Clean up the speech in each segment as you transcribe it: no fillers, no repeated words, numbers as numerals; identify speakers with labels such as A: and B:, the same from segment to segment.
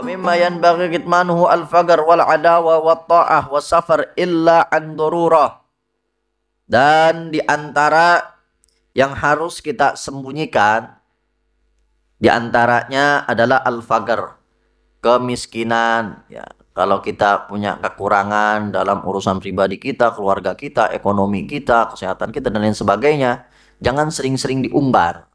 A: mimma yanbaghi kitmanuhu al-faqr wal adawa wat ta'ah was safar illa an darurah. Dan di antara yang harus kita sembunyikan di antaranya adalah al-faqr, kemiskinan ya. Kalau kita punya kekurangan dalam urusan pribadi kita, keluarga kita, ekonomi kita, kesehatan kita dan lain sebagainya, jangan sering-sering diumbar.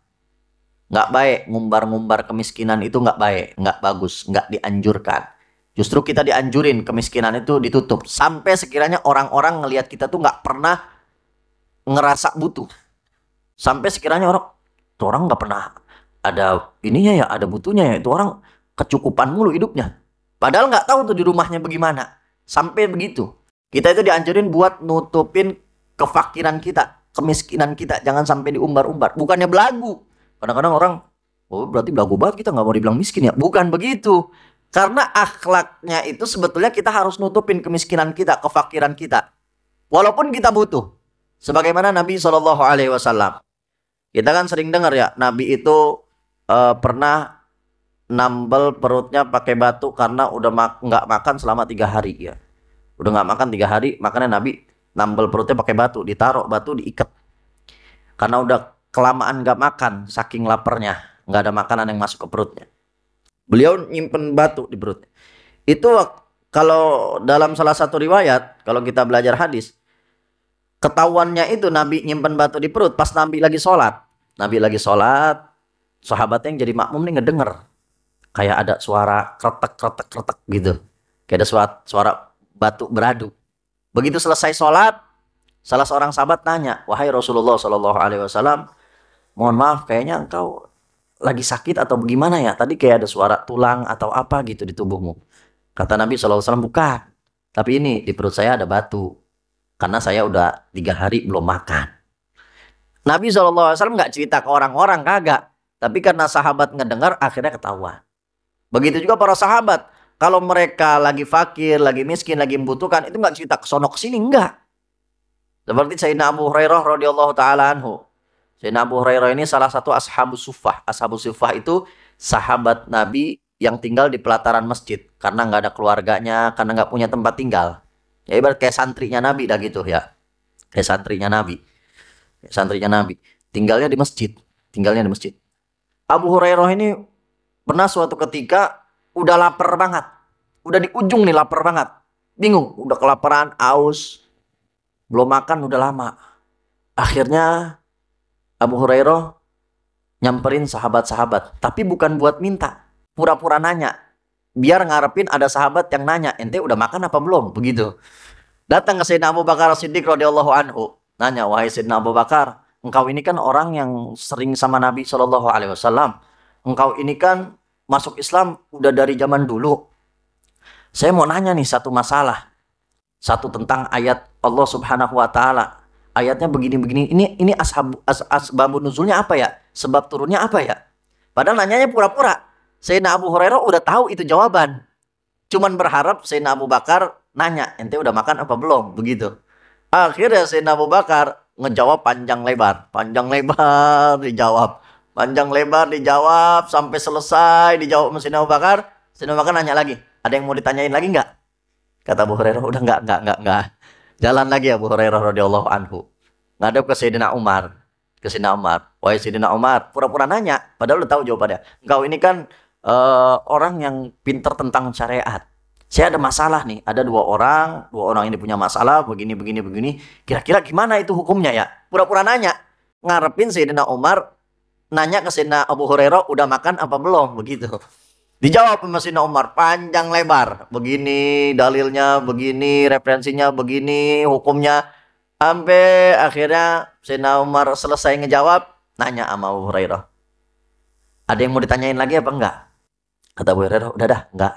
A: Nggak baik, ngumbar-ngumbar kemiskinan itu nggak baik, nggak bagus, nggak dianjurkan. Justru kita dianjurin kemiskinan itu ditutup. Sampai sekiranya orang-orang ngelihat kita tuh nggak pernah ngerasa butuh. Sampai sekiranya orang nggak pernah ada ininya ya, ada butuhnya ya. Itu orang kecukupan mulu hidupnya. Padahal nggak tahu tuh di rumahnya bagaimana. Sampai begitu. Kita itu dianjurin buat nutupin kefakiran kita, kemiskinan kita. Jangan sampai diumbar-umbar. Bukannya belagu. Kadang-kadang orang, oh berarti belagu banget kita nggak mau dibilang miskin ya. Bukan begitu. Karena akhlaknya itu sebetulnya kita harus nutupin kemiskinan kita, kefakiran kita. Walaupun kita butuh. Sebagaimana Nabi SAW. Kita kan sering dengar ya, Nabi itu pernah nambel perutnya pakai batu karena udah nggak makan selama 3 hari ya. Udah nggak makan 3 hari, makanya Nabi nambel perutnya pakai batu, ditaruh batu diikat. Karena udah kelamaan nggak makan, saking laparnya, nggak ada makanan yang masuk ke perutnya. Beliau nyimpen batu di perutnya. Itu kalau dalam salah satu riwayat, kalau kita belajar hadis, ketahuannya itu Nabi nyimpen batu di perut pas Nabi lagi sholat. Nabi lagi sholat, sahabatnya yang jadi makmum nih ngedenger. Kayak ada suara kretek gitu. Kayak ada suara batu beradu. Begitu selesai sholat, salah seorang sahabat tanya, wahai Rasulullah SAW, mohon maaf kayaknya engkau lagi sakit atau bagaimana ya? Tadi kayak ada suara tulang atau apa gitu di tubuhmu. Kata Nabi SAW, bukan. Tapi ini di perut saya ada batu. Karena saya udah 3 hari belum makan. Nabi SAW nggak cerita ke orang-orang, kagak. Tapi karena sahabat ngedengar, akhirnya ketahuan. Begitu juga para sahabat. Kalau mereka lagi fakir, lagi miskin, lagi membutuhkan, itu nggak cerita ke sono ke sini, enggak. Seperti Sayyidina Abu Hurairah radhiyallahu taala anhu. Sayyidina Abu Hurairah ini salah satu ashabus suffah. Ashabus suffah itu sahabat Nabi yang tinggal di pelataran masjid karena nggak ada keluarganya, karena nggak punya tempat tinggal. Ya ibarat kayak santrinya Nabi dah gitu ya. Kayak santrinya Nabi. Santrinya Nabi. Tinggalnya di masjid. Tinggalnya di masjid. Abu Hurairah ini pernah suatu ketika udah lapar banget. Udah di ujung nih lapar banget. Bingung. Udah kelaparan, aus. Belum makan udah lama. Akhirnya Abu Hurairah nyamperin sahabat-sahabat. Tapi bukan buat minta. Pura-pura nanya. Biar ngarepin ada sahabat yang nanya. Ente udah makan apa belum? Begitu. Datang ke Sayyidina Abu Bakar Siddiq radhiyallahu anhu. Nanya, wahai Sayyidina Abu Bakar. Engkau ini kan orang yang sering sama Nabi SAW. Engkau ini kan masuk Islam udah dari zaman dulu. Saya mau nanya nih satu masalah. Satu tentang ayat Allah Subhanahu wa taala. Ayatnya begini-begini. Ini asbabun nuzulnya apa ya? Sebab turunnya apa ya? Padahal nanyanya pura-pura. Sayyidina Abu Hurairah udah tahu itu jawaban. Cuman berharap Sayyidina Abu Bakar nanya, ente udah makan apa belum? Begitu. Akhirnya Sayyidina Abu Bakar ngejawab panjang lebar. Panjang lebar dijawab. Panjang lebar dijawab sampai selesai dijawab sama Sayyidina Abu Bakar. Sayyidina Abu Bakar nanya lagi, ada yang mau ditanyain lagi nggak? Kata Abu Hurairah, udah nggak. Jalan lagi Abu Hurairah radhiyallahu anhu. Ngadep ke Sayyidina Umar. Ke Sayyidina Umar. Wahai Sayyidina Umar, pura-pura nanya. Padahal udah tahu jawabannya. Engkau ini kan orang yang pinter tentang syariat. Saya ada masalah nih. Ada dua orang ini punya masalah. Begini. Kira-kira gimana itu hukumnya ya? Pura-pura nanya. Ngarepin Sayyidina Umar nanya ke Sayyidina Abu Hurairah, udah makan apa belum? Begitu. Dijawab sama Sayyidina Umar panjang lebar. Begini dalilnya, begini referensinya, begini hukumnya. Sampai akhirnya Sayyidina Umar selesai ngejawab, nanya sama Abu Hurairah, ada yang mau ditanyain lagi apa enggak? Kata Abu Hurairah, udah dah, enggak.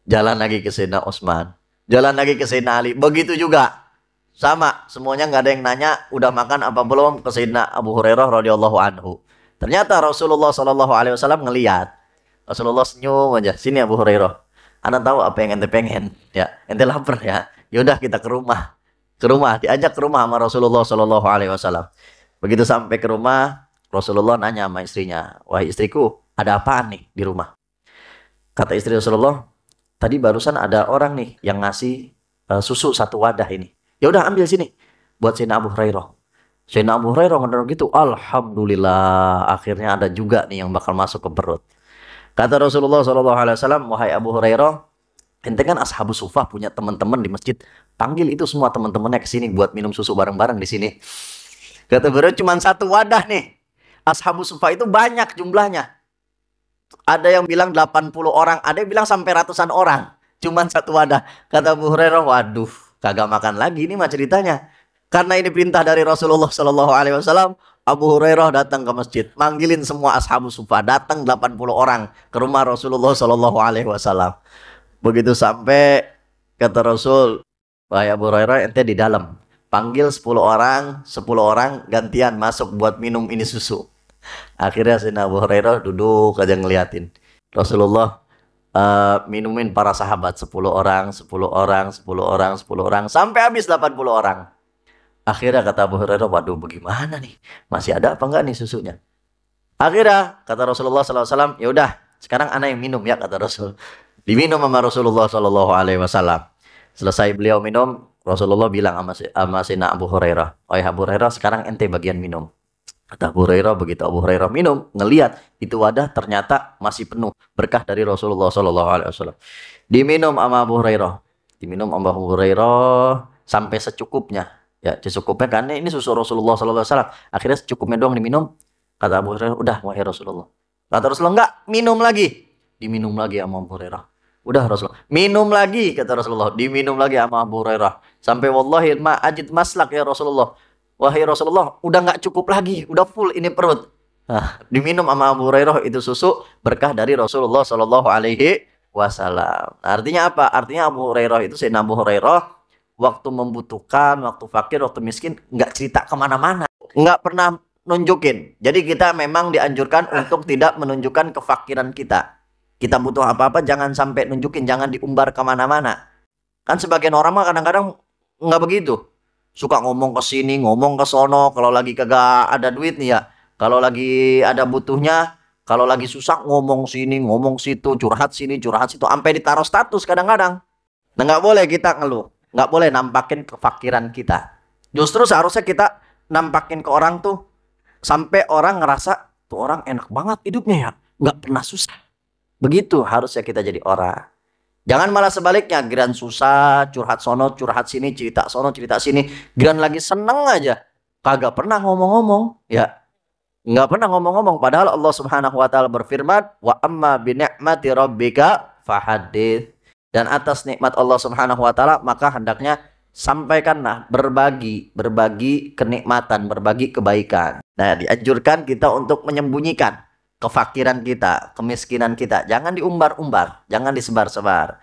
A: Jalan lagi ke Sayyidina Utsman. Jalan lagi ke Sayyidina Ali. Begitu juga. Sama, semuanya nggak ada yang nanya udah makan apa belum ke Sayyidina Abu Hurairah radhiyallahu anhu. Ternyata Rasulullah SAW ngeliat. Rasulullah senyum aja. Sini Abu Hurairah. Anda tahu apa yang ente pengen? Ya, ente lapar ya. Yaudah kita ke rumah. Ke rumah, diajak ke rumah sama Rasulullah SAW. Begitu sampai ke rumah, Rasulullah nanya sama istrinya, wahai istriku, ada apaan nih di rumah? Kata istri Rasulullah, tadi barusan ada orang nih yang ngasih susu satu wadah ini. Ya udah ambil sini buat Sayyidina Abu Hurairah. Sayyidina Abu Hurairah mendengar gitu, alhamdulillah akhirnya ada juga nih yang bakal masuk ke perut. Kata Rasulullah SAW, wahai Abu Hurairah, ente kan ashabus sufah punya teman-teman di masjid, panggil itu semua teman-temannya ke sini buat minum susu bareng-bareng di sini. Kata beliau cuma satu wadah nih. Ashabus sufah itu banyak jumlahnya. Ada yang bilang 80 orang, ada yang bilang sampai ratusan orang. Cuman satu wadah. Kata Abu Hurairah, waduh, kagak makan lagi ini mah ceritanya. Karena ini perintah dari Rasulullah Shallallahu Alaihi Wasallam, Abu Hurairah datang ke masjid, manggilin semua ashabus sufah, datang 80 orang ke rumah Rasulullah Shallallahu Alaihi Wasallam. Begitu sampai, kata Rasul, wahai Abu Hurairah, ente di dalam. Panggil 10 orang, 10 orang gantian masuk buat minum ini susu. Akhirnya Sayyidina Abu Hurairah duduk aja ngeliatin. Rasulullah minumin para sahabat 10 orang, 10 orang, 10 orang, 10 orang sampai habis 80 orang. Akhirnya kata Abu Hurairah, waduh bagaimana nih? Masih ada apa enggak nih susunya? Akhirnya kata Rasulullah SAW, ya udah sekarang ana yang minum ya, kata Rasul. Diminum sama Rasulullah SAW. Selesai beliau minum, Rasulullah bilang sama Sayyidina Abu Hurairah, oh ya Abu Hurairah sekarang ente bagian minum. Kata Abu Hurairah, begitu Abu Hurairah minum, ngelihat itu wadah ternyata masih penuh berkah dari Rasulullah SAW. Diminum sama Abu Hurairah, diminum sama Abu Hurairah sampai secukupnya. Ya, secukupnya karena ini susu Rasulullah SAW. Akhirnya secukupnya doang diminum. Kata Abu Hurairah, udah wahai Rasulullah. Kata Rasulullah, enggak, minum lagi. Diminum lagi sama Abu Hurairah. Udah Rasulullah, minum lagi, kata Rasulullah. Diminum lagi sama Abu Hurairah. Sampai wallahi ma ajid maslak ya Rasulullah. Wahai Rasulullah, udah nggak cukup lagi, udah full ini perut. Nah, diminum sama Abu Hurairah itu susu berkah dari Rasulullah Shallallahu Alaihi Wasallam. Artinya apa? Artinya Abu Hurairah itu, Sayyidina Abu Hurairah, waktu membutuhkan, waktu fakir, waktu miskin, nggak cerita kemana-mana, nggak pernah nunjukin. Jadi kita memang dianjurkan untuk tidak menunjukkan kefakiran kita. Kita butuh apa-apa jangan sampai nunjukin, jangan diumbar kemana-mana. Kan sebagian orang mah kadang-kadang nggak begitu. Suka ngomong ke sini, ngomong ke sono, kalau lagi kagak ada duit nih ya. Kalau lagi ada butuhnya, kalau lagi susah ngomong sini, ngomong situ, curhat sini, curhat situ, sampai ditaruh status kadang-kadang. Nah, nggak boleh kita ngeluh, nggak boleh nampakin kefakiran kita. Justru seharusnya kita nampakin ke orang tuh sampai orang ngerasa tuh orang enak banget hidupnya ya, nggak pernah susah. Begitu harusnya kita jadi orang. Jangan malah sebaliknya, giran susah, curhat sono, curhat sini, cerita sono, cerita sini. Giran lagi seneng aja, kagak pernah ngomong-ngomong. Ya, nggak pernah ngomong-ngomong. Padahal Allah Subhanahu Wa Taala berfirman, wa amma bi ni'mati rabbika fahadits. Dan atas nikmat Allah Subhanahu Wa Taala maka hendaknya sampaikanlah, berbagi kenikmatan, berbagi kebaikan. Nah, dianjurkan kita untuk menyembunyikan kefakiran kita, kemiskinan kita. Jangan diumbar-umbar, jangan disebar-sebar.